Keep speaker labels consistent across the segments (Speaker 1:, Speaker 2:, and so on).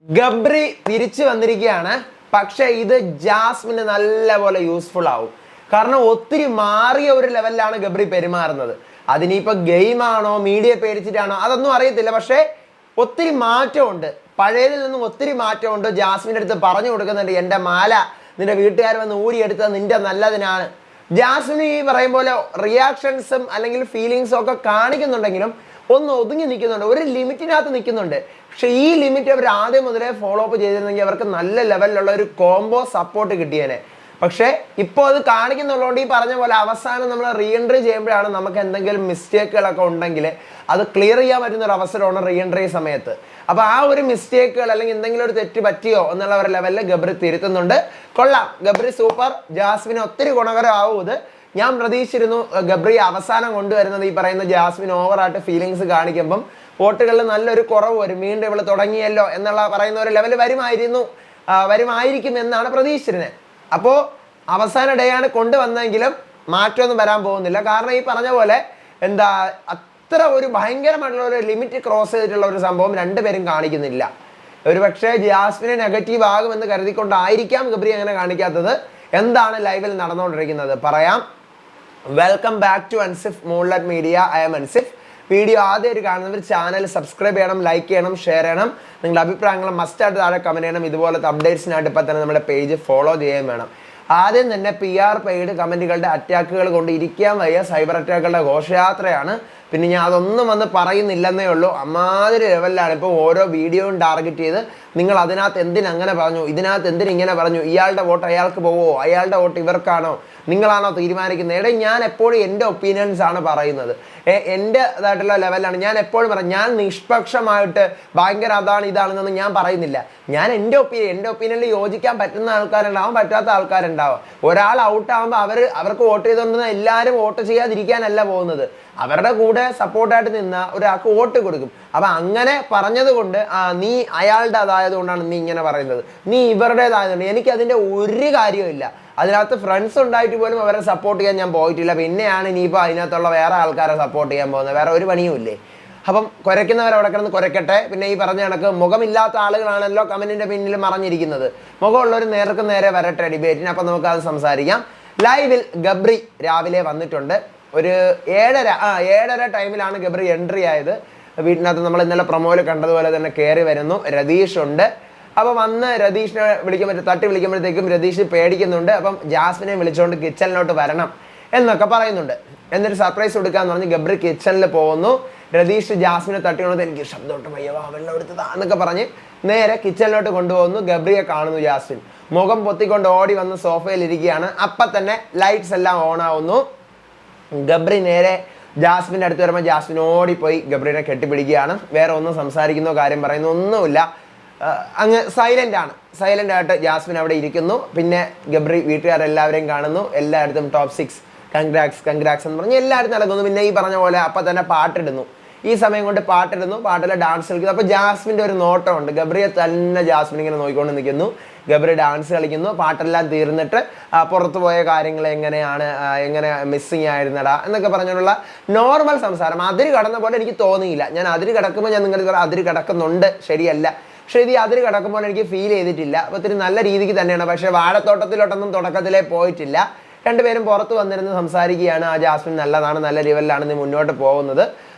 Speaker 1: ഗബ്രി തിരിച്ചു വന്നിരിക്കുകയാണ്. പക്ഷെ ഇത് ജാസ്മിന് നല്ലപോലെ യൂസ്ഫുൾ ആവും. കാരണം ഒത്തിരി മാറിയ ഒരു ലെവലിലാണ് ഗബ്രി പെരുമാറുന്നത്. അതിനിപ്പോ ഗെയിമാണോ മീഡിയ പേടിച്ചിട്ടാണോ അതൊന്നും അറിയത്തില്ല. പക്ഷേ ഒത്തിരി മാറ്റമുണ്ട്, പഴയതിൽ നിന്നും ഒത്തിരി മാറ്റമുണ്ട്. ജാസ്മിൻ്റെ അടുത്ത് പറഞ്ഞു കൊടുക്കുന്നുണ്ട്, എൻ്റെ മാല നിന്റെ വീട്ടുകാർ വന്ന് ഊരിയെടുത്തത് നിന്റെ നല്ലതിനാണ്. ജാസ്മിന് ഈ പറയും പോലെ റിയാക്ഷൻസും അല്ലെങ്കിൽ ഫീലിങ്സും ഒക്കെ കാണിക്കുന്നുണ്ടെങ്കിലും ഒന്ന് ഒതുങ്ങി നിൽക്കുന്നുണ്ട്, ഒരു ലിമിറ്റിനകത്ത് നിൽക്കുന്നുണ്ട്. പക്ഷെ ഈ ലിമിറ്റ് അവർ ആദ്യം മുതലേ ഫോളോ അപ്പ് ചെയ്തിരുന്നെങ്കിൽ അവർക്ക് നല്ല ലെവലിലുള്ള ഒരു കോംബോ സപ്പോർട്ട് കിട്ടിയേനെ. പക്ഷേ ഇപ്പോൾ അത് കാണിക്കുന്നുള്ളതുകൊണ്ട് ഈ പറഞ്ഞ പോലെ അവസാനം നമ്മൾ റീ എൻട്രി ചെയ്യുമ്പോഴാണ് നമുക്ക് എന്തെങ്കിലും മിസ്റ്റേക്കുകളൊക്കെ ഉണ്ടെങ്കിൽ അത് ക്ലിയർ ചെയ്യാൻ പറ്റുന്ന ഒരു അവസരമാണ് റീ എൻട്രി സമയത്ത്. അപ്പോൾ ആ ഒരു മിസ്റ്റേക്കുകൾ അല്ലെങ്കിൽ എന്തെങ്കിലും ഒരു തെറ്റ് പറ്റിയോ എന്നുള്ള ഒരു ലെവലിൽ ഗബ്രി തിരുത്തുന്നുണ്ട്. കൊള്ളാം, ഗബ്രി സൂപ്പർ. ജാസ്മിന് ഒത്തിരി ഗുണകരമാവും ഇത്. ഞാൻ പ്രതീക്ഷിച്ചിരുന്നു ഗബ്രി അവസാനം കൊണ്ടുവരുന്നത് ഈ പറയുന്ന ജാസ്മിൻ ഓവറായിട്ട് ഫീലിങ്സ് കാണിക്കുമ്പം വോട്ടുകളിൽ നല്ലൊരു കുറവ് വരും, വീണ്ടും ഇവള് തുടങ്ങിയല്ലോ എന്നുള്ള പറയുന്ന ഒരു ലെവൽ വരുമായിരിക്കും എന്നാണ് പ്രതീക്ഷിച്ചിരുന്നത്. അപ്പോൾ അവസാന ഡേ ആണ് കൊണ്ടുവന്നെങ്കിലും മാറ്റമൊന്നും വരാൻ പോകുന്നില്ല. കാരണം ഈ പറഞ്ഞ പോലെ അത്ര ഒരു ഭയങ്കരമായിട്ടുള്ള ഒരു ലിമിറ്റ് ക്രോസ് ചെയ്തിട്ടുള്ള ഒരു സംഭവം രണ്ടുപേരും കാണിക്കുന്നില്ല. ഒരു പക്ഷേ ജാസ്മിന് നെഗറ്റീവ് ആകുമെന്ന് കരുതിക്കൊണ്ടായിരിക്കാം ഗബ്രി അങ്ങനെ കാണിക്കാത്തത്. എന്താണ് ലൈവിൽ നടന്നുകൊണ്ടിരിക്കുന്നത് പറയാം. Welcome back to Ansif moonlight media. I'm Ansif. Video ആദ്യമായിട്ട് കാണുന്നവർ ചാനൽ സബ്സ്ക്രൈബ് ചെയ്യണം, ലൈക്ക് ചെയ്യണം, ഷെയർ ചെയ്യണം. നിങ്ങളുടെ അഭിപ്രായങ്ങൾ മസ്റ്റായിട്ട് താഴെ കമൻറ്റ് ചെയ്യണം. ഇതുപോലത്തെ അപ്ഡേറ്റ്സിനായിട്ട് ഇപ്പം തന്നെ നമ്മുടെ പേജ് ഫോളോ ചെയ്യാൻ വേണം. ആദ്യം തന്നെ PR പെയ്ഡ് കമൻറ്റുകളുടെ അറ്റാക്കുകൾ കൊണ്ട് ഇരിക്കാൻ വയ്യ. സൈബർ അറ്റാക്കുകളുടെ ഘോഷയാത്രയാണ്. പിന്നെ ഞാൻ അതൊന്നും വന്ന് പറയുന്നില്ലെന്നേ ഉള്ളൂ. അമ്മാതിരി ലെവലിലാണ് ഇപ്പോൾ ഓരോ വീഡിയോയും ടാർഗറ്റ് ചെയ്ത് നിങ്ങൾ അതിനകത്ത് എന്തിനങ്ങനെ പറഞ്ഞു, ഇതിനകത്ത് എന്തിനിങ്ങനെ പറഞ്ഞു, ഇയാളുടെ വോട്ട് അയാൾക്ക് പോവോ, അയാളുടെ വോട്ട് ഇവർക്കാണോ, നിങ്ങളാണോ തീരുമാനിക്കുന്നത്? എടേ, ഞാൻ എപ്പോഴും എൻ്റെ ഒപ്പീനിയൻസ് ആണ് പറയുന്നത്. എൻ്റെതായിട്ടുള്ള ലെവലാണ് ഞാൻ എപ്പോഴും ഞാൻ നിഷ്പക്ഷമായിട്ട് ഭയങ്കര അതാണ് ഇതാണെന്നൊന്നും ഞാൻ പറയുന്നില്ല. ഞാൻ എൻ്റെ ഒപ്പീനിയനിൽ യോജിക്കാൻ പറ്റുന്ന ആൾക്കാരുണ്ടാവും, പറ്റാത്ത ആൾക്കാരുണ്ടാവും. ഒരാൾ ഔട്ടാകുമ്പോൾ അവർക്ക് വോട്ട് ചെയ്തുകൊണ്ടിരുന്ന എല്ലാവരും വോട്ട് ചെയ്യാതിരിക്കാനല്ല പോകുന്നത്. അവരുടെ കൂടെ സപ്പോർട്ടായിട്ട് നിന്ന ഒരാൾക്ക് വോട്ട് കൊടുക്കും. അപ്പം അങ്ങനെ പറഞ്ഞത് കൊണ്ട് നീ അയാളുടെ അതായത് കൊണ്ടാണ് നീ ഇങ്ങനെ പറയുന്നത്, നീ ഇവരുടേതായതുകൊണ്ട് എനിക്കതിൻ്റെ ഒരു കാര്യമില്ല. അതിനകത്ത് ഫ്രണ്ട്സ് ഉണ്ടായിട്ട് പോലും അവരെ സപ്പോർട്ട് ചെയ്യാൻ ഞാൻ പോയിട്ടില്ല. പിന്നെയാണ് ഇനിയിപ്പോൾ അതിനകത്തുള്ള വേറെ ആൾക്കാരെ സപ്പോർട്ട് ചെയ്യാൻ പോകുന്നത്. വേറെ ഒരു പണിയും ഇല്ലേ? അപ്പം കുരയ്ക്കുന്നവരവിടെ കിടന്ന് കുരയ്ക്കട്ടെ. പിന്നെ ഈ പറഞ്ഞ കണക്ക് മുഖമില്ലാത്ത ആളുകളാണല്ലോ കമൻറ്റിൻ്റെ പിന്നിൽ മറഞ്ഞിരിക്കുന്നത്. മുഖമുള്ളവർ നേർക്ക് നേരെ വരട്ടെ ഡിബേറ്റിന്. അപ്പം നമുക്കത് സംസാരിക്കാം. ലൈവിൽ ഗബ്രി രാവിലെ വന്നിട്ടുണ്ട്. ഒരു 7:30 ടൈമിലാണ് ഗബ്രി എൻട്രി ആയത്. വീട്ടിനകത്ത് നമ്മൾ ഇന്നലെ പ്രൊമോയിൽ കണ്ടതുപോലെ തന്നെ കയറി വരുന്നു. രതീഷ് ഉണ്ട്. അപ്പോൾ വന്ന് രതീഷിനെ തട്ടി വിളിക്കുമ്പോഴത്തേക്കും രതീഷ് പേടിക്കുന്നുണ്ട്. അപ്പം ജാസ്മിനെ വിളിച്ചുകൊണ്ട് കിച്ചണിലോട്ട് വരണം എന്നൊക്കെ പറയുന്നുണ്ട്. എന്നൊരു സർപ്രൈസ് കൊടുക്കാന്ന് പറഞ്ഞ് ഗബ്രി കിച്ചണിൽ പോകുന്നു. രതീഷ് ജാസ്മിനെ തട്ടിയോണ്ട് എനിക്ക് ശബ്ദമൊട്ട് വയ്യവാ വെള്ളം എടുത്തതാ എന്നൊക്കെ പറഞ്ഞ് നേരെ കിച്ചണിലോട്ട് കൊണ്ടുപോകുന്നു. ഗബ്രിയെ കാണുന്നു ജാസ്മിൻ. മുഖം പൊത്തിക്കൊണ്ട് ഓടി വന്ന് സോഫയിൽ ഇരിക്കുകയാണ്. അപ്പം തന്നെ ലൈറ്റ്സ് എല്ലാം ഓൺ ആവുന്നു. ഗബ്രി നേരെ ജാസ്മിൻ്റെ അടുത്ത് വരുമ്പോൾ ജാസ്മിൻ ഓടിപ്പോയി ഗബ്രിനെ കെട്ടിപ്പിടിക്കുകയാണ്. വേറെ ഒന്നും സംസാരിക്കുന്നോ കാര്യം പറയുന്നോ ഒന്നുമില്ല. അങ്ങ് സൈലൻ്റ് ആയിട്ട് ജാസ്മിൻ അവിടെ ഇരിക്കുന്നു. പിന്നെ ഗബ്രി വീട്ടുകാരെല്ലാവരെയും കാണുന്നു. എല്ലായിടത്തും ടോപ്പ് 6 കൺഗ്രാക്സ് എന്ന് പറഞ്ഞ് എല്ലായിടത്തും നടക്കുന്നു. പിന്നെ ഈ പറഞ്ഞ പോലെ അപ്പം തന്നെ പാട്ടിടുന്നു. ഈ സമയം കൊണ്ട് പാട്ടിടുന്നു, പാട്ടിൽ ഡാൻസ് കളിക്കുന്നു. അപ്പോൾ ജാസ്മിൻ്റെ ഒരു നോട്ടമുണ്ട്. ഗബ്രിയെ തന്നെ ജാസ്മിൻ ഇങ്ങനെ നോക്കിക്കൊണ്ട് നിൽക്കുന്നു. ഗബ്രി ഡാൻസ് കളിക്കുന്നു. പാട്ടെല്ലാം തീർന്നിട്ട് പുറത്തു പോയ കാര്യങ്ങൾ എങ്ങനെ മിസ്സിങ് ആയിരുന്നടാ എന്നൊക്കെ പറഞ്ഞുള്ള നോർമൽ സംസാരം. അതിര് കടന്ന പോലെ എനിക്ക് തോന്നിയില്ല. ഞാൻ അതിര് കിടക്കുമ്പോൾ ഞാൻ നിങ്ങൾക്ക് അതിര് കിടക്കുന്നുണ്ട്, ശരിയല്ല. പക്ഷേ ഇത് അതിര് കിടക്കുമ്പോൾ എനിക്ക് ഫീൽ ചെയ്തിട്ടില്ല. അപ്പോൾ ഒത്തിരി നല്ല രീതിക്ക് തന്നെയാണ്. പക്ഷേ വാഴത്തോട്ടത്തിലോട്ടൊന്നും തുടക്കത്തിലേ പോയിട്ടില്ല. രണ്ടുപേരും പുറത്ത് വന്നിരുന്ന് സംസാരിക്കുകയാണ്. ജാസ്മിൻ നല്ലതാണ്, നല്ല ലെവലിലാണ് നീ മുന്നോട്ട് പോകുന്നത്,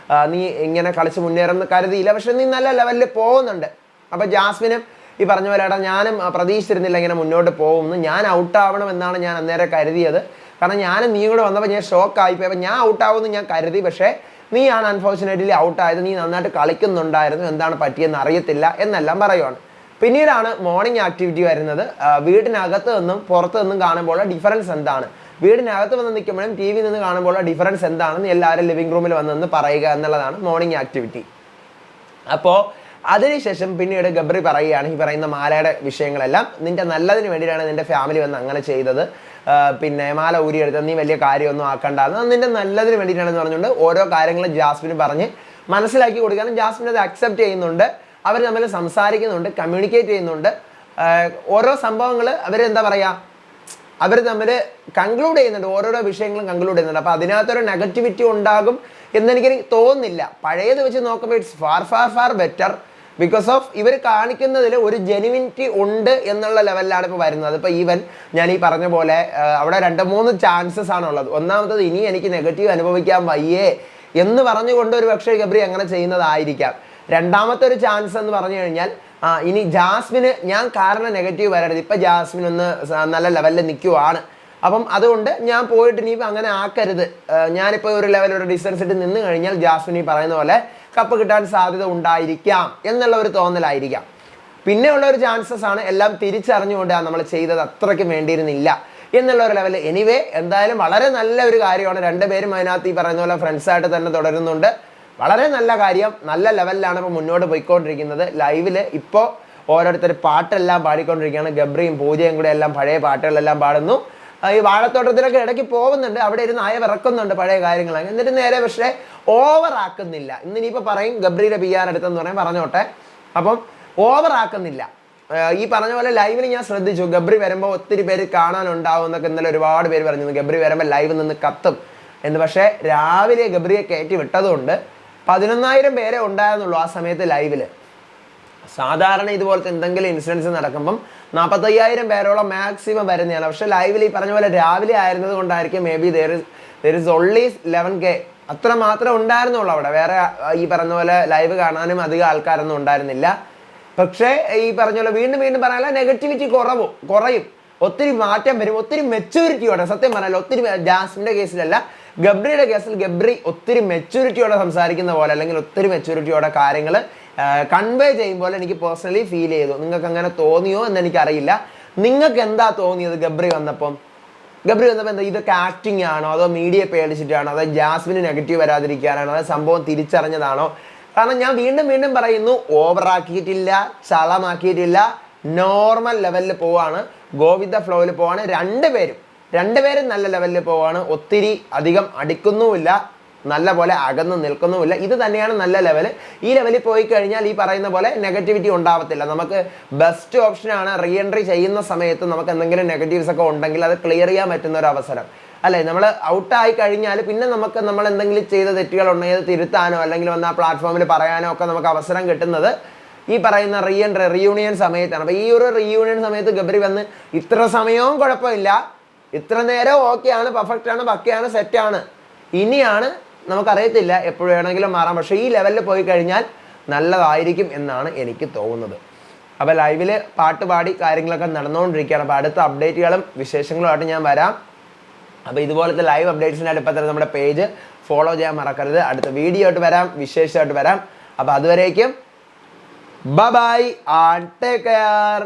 Speaker 1: നീ ഇങ്ങനെ കളിച്ച് മുന്നേറുമെന്ന് കരുതിയില്ല, പക്ഷെ നീ നല്ല ലെവലിൽ പോകുന്നുണ്ട്. അപ്പോൾ ജാസ്മിനും ഈ പറഞ്ഞ പോലെ ഞാനും പ്രതീക്ഷിച്ചിരുന്നില്ല ഇങ്ങനെ മുന്നോട്ട് പോകുമെന്ന്. ഞാൻ ഔട്ടാവണം എന്നാണ് ഞാൻ അന്നേരം കരുതിയത്. കാരണം ഞാനും നീ കൂടെ വന്നപ്പോൾ ഞാൻ ഷോക്കായിപ്പോയി. അപ്പോൾ ഞാൻ ഔട്ടാവുമെന്ന് ഞാൻ കരുതി. പക്ഷേ നീയാണ് അൺഫോർച്ചുനേറ്റ്ലി ഔട്ടായത്. നീ നന്നായിട്ട് കളിക്കുന്നുണ്ടായിരുന്നു, എന്താണ് പറ്റിയെന്ന് അറിയത്തില്ല എന്നെല്ലാം പറയുവാണ്. പിന്നീടാണ് മോർണിംഗ് ആക്ടിവിറ്റി വരുന്നത്. വീടിനകത്ത് നിന്നും പുറത്ത് നിന്നും കാണുമ്പോൾ ഡിഫറൻസ് എന്താണ്, വീടിനകത്ത് വന്ന് നിൽക്കുമ്പോഴും TV നിന്ന് കാണുമ്പോൾ ഡിഫറൻസ് എന്താണെന്ന് എല്ലാവരും ലിവിംഗ് റൂമിൽ വന്ന് പറയുക എന്നുള്ളതാണ് മോർണിംഗ് ആക്ടിവിറ്റി. അപ്പോൾ അതിനുശേഷം പിന്നീട് ഗബ്രി പറയുകയാണ് ഈ പറയുന്ന മാലയുടെ വിഷയങ്ങളെല്ലാം നിന്റെ നല്ലതിന് വേണ്ടിയിട്ടാണ് നിന്റെ ഫാമിലി വന്ന് അങ്ങനെ ചെയ്തത്, പിന്നെ മാല ഊരിയെടുത്തത് നീ വലിയ കാര്യമൊന്നും ആക്കണ്ടാന്ന്, നിന്റെ നല്ലതിന് വേണ്ടിയിട്ടാണെന്ന് പറഞ്ഞുകൊണ്ട് ഓരോ കാര്യങ്ങളും ജാസ്മിന് പറഞ്ഞ് മനസ്സിലാക്കി കൊടുക്കാനും ജാസ്മിൻ അത് അക്സെപ്റ്റ് ചെയ്യുന്നുണ്ട്. അവർ തമ്മിൽ സംസാരിക്കുന്നുണ്ട്, കമ്മ്യൂണിക്കേറ്റ് ചെയ്യുന്നുണ്ട്. ഓരോ സംഭവങ്ങൾ അവർ തമ്മിൽ കൺക്ലൂഡ് ചെയ്യുന്നുണ്ട്, ഓരോരോ വിഷയങ്ങളും കൺക്ലൂഡ് ചെയ്യുന്നുണ്ട്. അപ്പോൾ അതിനകത്തൊരു നെഗറ്റിവിറ്റി ഉണ്ടാകും എന്നെനിക്ക് തോന്നുന്നില്ല. പഴയത് വെച്ച് നോക്കുമ്പോൾ it's far better. Because of ഇവർ കാണിക്കുന്നതിൽ ഒരു ജെനുവിനിറ്റി ഉണ്ട് എന്നുള്ള ലെവലിലാണ് ഇപ്പോൾ വരുന്നത്. ഇപ്പോൾ ഈവൻ ഞാൻ ഈ പറഞ്ഞ പോലെ അവിടെ 2-3 ചാൻസസ് ആണുള്ളത്. ഒന്നാമത്തത് ഇനി എനിക്ക് നെഗറ്റീവ് അനുഭവിക്കാൻ വയ്യേ എന്ന് പറഞ്ഞുകൊണ്ട് ഒരു പക്ഷേ ഗബ്രി അങ്ങനെ ചെയ്യുന്നതായിരിക്കാം. രണ്ടാമത്തെ ഒരു ചാൻസ് എന്ന് പറഞ്ഞു കഴിഞ്ഞാൽ ഇനി ജാസ്മിന് ഞാൻ കാരണം നെഗറ്റീവ് വരരുത്, ഇപ്പം ജാസ്മിൻ ഒന്ന് നല്ല ലെവലിൽ നിൽക്കുവാണ്, അപ്പം അതുകൊണ്ട് ഞാൻ പോയിട്ട് ഇനി അങ്ങനെ ആക്കരുത്, ഞാനിപ്പോൾ ഒരു ലെവൽ ഒരു ഡിസ്റ്റൻസ് ഇട്ട് നിന്ന് കഴിഞ്ഞാൽ ജാസ്മിൻ ഈ പറയുന്ന പോലെ കപ്പ് കിട്ടാൻ സാധ്യത ഉണ്ടായിരിക്കാം എന്നുള്ള ഒരു തോന്നലായിരിക്കാം. പിന്നെയുള്ള ഒരു ചാൻസസ് ആണ് എല്ലാം തിരിച്ചറിഞ്ഞുകൊണ്ട് നമ്മൾ ചെയ്തത് അത്രയ്ക്കും വേണ്ടിയിരുന്നില്ല എന്നുള്ള ഒരു ലെവൽ. എനിവേ എന്തായാലും വളരെ നല്ല ഒരു കാര്യമാണ്. രണ്ടുപേരും അതിനകത്ത് ഈ പറയുന്ന പോലെ ഫ്രണ്ട്സായിട്ട് തന്നെ തുടരുന്നുണ്ട്. വളരെ നല്ല കാര്യം, നല്ല ലെവലിലാണ് ഇപ്പോൾ മുന്നോട്ട് പോയിക്കൊണ്ടിരിക്കുന്നത്. ലൈവിൽ ഇപ്പോൾ ഓരോരുത്തർ പാട്ടെല്ലാം പാടിക്കൊണ്ടിരിക്കുകയാണ്. ഗബ്രിയും പൂജയും കൂടെ എല്ലാം പഴയ പാട്ടുകളെല്ലാം പാടുന്നു. ഈ വാഴത്തോട്ടത്തിലൊക്കെ ഇടയ്ക്ക് പോകുന്നുണ്ട്, അവിടെ ഇരുന്ന് വിറക്കുന്നുണ്ട് പഴയ കാര്യങ്ങളൊക്കെ. എന്നിട്ട് നേരെ പക്ഷേ ഓവർ ആക്കുന്നില്ല. ഇന്നിനിപ്പോൾ പറയും ഗബ്രിയുടെ PR എടുത്തെന്ന് പറയാൻ പറഞ്ഞോട്ടെ. അപ്പം ഓവർ ആക്കുന്നില്ല. ഈ പറഞ്ഞ പോലെ ലൈവിൽ ഞാൻ ശ്രദ്ധിച്ചു, ഗബ്രി വരുമ്പോൾ ഒത്തിരി പേര് കാണാനുണ്ടാവും എന്നൊക്കെ ഇന്നലെ ഒരുപാട് പേര് പറഞ്ഞു. ഗബ്രി വരുമ്പോൾ ലൈവ് നിന്ന് കത്തും എന്ന്. പക്ഷേ രാവിലെ ഗബ്രിയെ കയറ്റി വിട്ടതുകൊണ്ട് 11,000 പേരെ ഉണ്ടായിരുന്നുള്ളൂ ആ സമയത്ത് ലൈവിൽ. സാധാരണ ഇതുപോലത്തെ എന്തെങ്കിലും ഇൻസിഡൻസ് നടക്കുമ്പം 45,000 പേരോളം മാക്സിമം വരുന്നതാണ്. പക്ഷെ ലൈവിൽ ഈ പറഞ്ഞ പോലെ രാവിലെ ആയിരുന്നത് കൊണ്ടായിരിക്കും may be there is only 11K അത്ര മാത്രമേ ഉണ്ടായിരുന്നുള്ളൂ അവിടെ. വേറെ ഈ പറഞ്ഞ പോലെ ലൈവ് കാണാനും അധികം ആൾക്കാരൊന്നും ഉണ്ടായിരുന്നില്ല. പക്ഷേ ഈ പറഞ്ഞ പോലെ വീണ്ടും വീണ്ടും പറയാനുള്ള നെഗറ്റിവിറ്റി കുറയും, ഒത്തിരി മാറ്റം വരും, ഒത്തിരി മെച്യൂരിറ്റിയോടെ. സത്യം പറഞ്ഞാൽ ഒത്തിരി ജാസ്മിൻ്റെ കേസിലല്ല, ഗബ്രിയുടെ കേസിൽ ഗബ്രി ഒത്തിരി മെച്യൂരിറ്റിയോടെ സംസാരിക്കുന്ന പോലെ, അല്ലെങ്കിൽ ഒത്തിരി മെച്യൂരിറ്റിയോടെ കാര്യങ്ങൾ കൺവേ ചെയ്യുമ്പോൾ എനിക്ക് പേഴ്സണലി ഫീൽ ചെയ്തു. നിങ്ങൾക്ക് അങ്ങനെ തോന്നിയോ എന്ന് എനിക്കറിയില്ല. നിങ്ങൾക്ക് എന്താ തോന്നിയത് ഗബ്രി വന്നപ്പോൾ എന്താ ഇതൊക്കെ ആക്ടിങ് ആണോ, അതോ മീഡിയ പേടിച്ചിട്ടാണോ, അതോ ജാസ്മിന് നെഗറ്റീവ് വരാതിരിക്കാനാണോ, അതോ സംഭവം തിരിച്ചറിഞ്ഞതാണോ? കാരണം ഞാൻ വീണ്ടും വീണ്ടും പറയുന്നു, ഓവറാക്കിയിട്ടില്ല, ചളമാക്കിയിട്ടില്ല, നോർമൽ ലെവലിൽ പോവാണ്, ഗോ വിത്ത് ദ ഫ്ലോയിൽ പോവാണ്. രണ്ടുപേരും നല്ല ലെവലിൽ പോവാണ്. ഒത്തിരി അധികം അടിക്കുന്നുമില്ല, നല്ല പോലെ അകന്ന് നിൽക്കുന്നുമില്ല. ഇത് തന്നെയാണ് നല്ല ലെവൽ. ഈ ലെവലിൽ പോയി കഴിഞ്ഞാൽ ഈ പറയുന്ന പോലെ നെഗറ്റിവിറ്റി ഉണ്ടാവത്തില്ല. നമുക്ക് ബെസ്റ്റ് ഓപ്ഷനാണ് റീ എൻട്രി ചെയ്യുന്ന സമയത്ത് നമുക്ക് എന്തെങ്കിലും നെഗറ്റീവ്സ് ഒക്കെ ഉണ്ടെങ്കിൽ അത് ക്ലിയർ ചെയ്യാൻ പറ്റുന്ന ഒരു അവസരം അല്ലേ. നമ്മൾ ഔട്ടായി കഴിഞ്ഞാൽ പിന്നെ നമ്മൾ എന്തെങ്കിലും ചെയ്ത തെറ്റുകൾ ഉണ്ടെങ്കിൽ അത് തിരുത്താനോ അല്ലെങ്കിൽ വന്ന് ആ പ്ലാറ്റ്ഫോമിൽ പറയാനോ ഒക്കെ നമുക്ക് അവസരം കിട്ടുന്നത് ഈ പറയുന്ന റീയൂണിയൻ സമയത്താണ്. അപ്പോൾ ഈ ഒരു റീയൂണിയൻ സമയത്ത് ഗബ്രി വന്ന് ഇത്ര സമയവും കുഴപ്പമില്ല, ഇത്ര നേരം ഓക്കെയാണ്, പെർഫെക്റ്റാണ്, പക്കയാണ്, സെറ്റാണ്, ഇനിയാണ് നമുക്കറിയത്തില്ല, എപ്പോഴും വേണമെങ്കിലും മാറാം. പക്ഷേ ഈ ലെവലിൽ പോയി കഴിഞ്ഞാൽ നല്ലതായിരിക്കും എന്നാണ് എനിക്ക് തോന്നുന്നത്. അപ്പോൾ ലൈവിൽ പാട്ട് പാടി കാര്യങ്ങളൊക്കെ നടന്നുകൊണ്ടിരിക്കുകയാണ്. അപ്പോൾ അടുത്ത അപ്ഡേറ്റുകളും വിശേഷങ്ങളുമായിട്ട് ഞാൻ വരാം. അപ്പോൾ ഇതുപോലത്തെ ലൈവ് അപ്ഡേറ്റ്സിനായിട്ട് ഇപ്പോൾ തന്നെ നമ്മുടെ പേജ് ഫോളോ ചെയ്യാൻ മറക്കരുത്. അടുത്ത വീഡിയോ ആയിട്ട് വരാം, വിശേഷമായിട്ട് വരാം. അപ്പോൾ അതുവരേക്കും ബൈ ആൻഡ് ടേക്ക് കെയർ.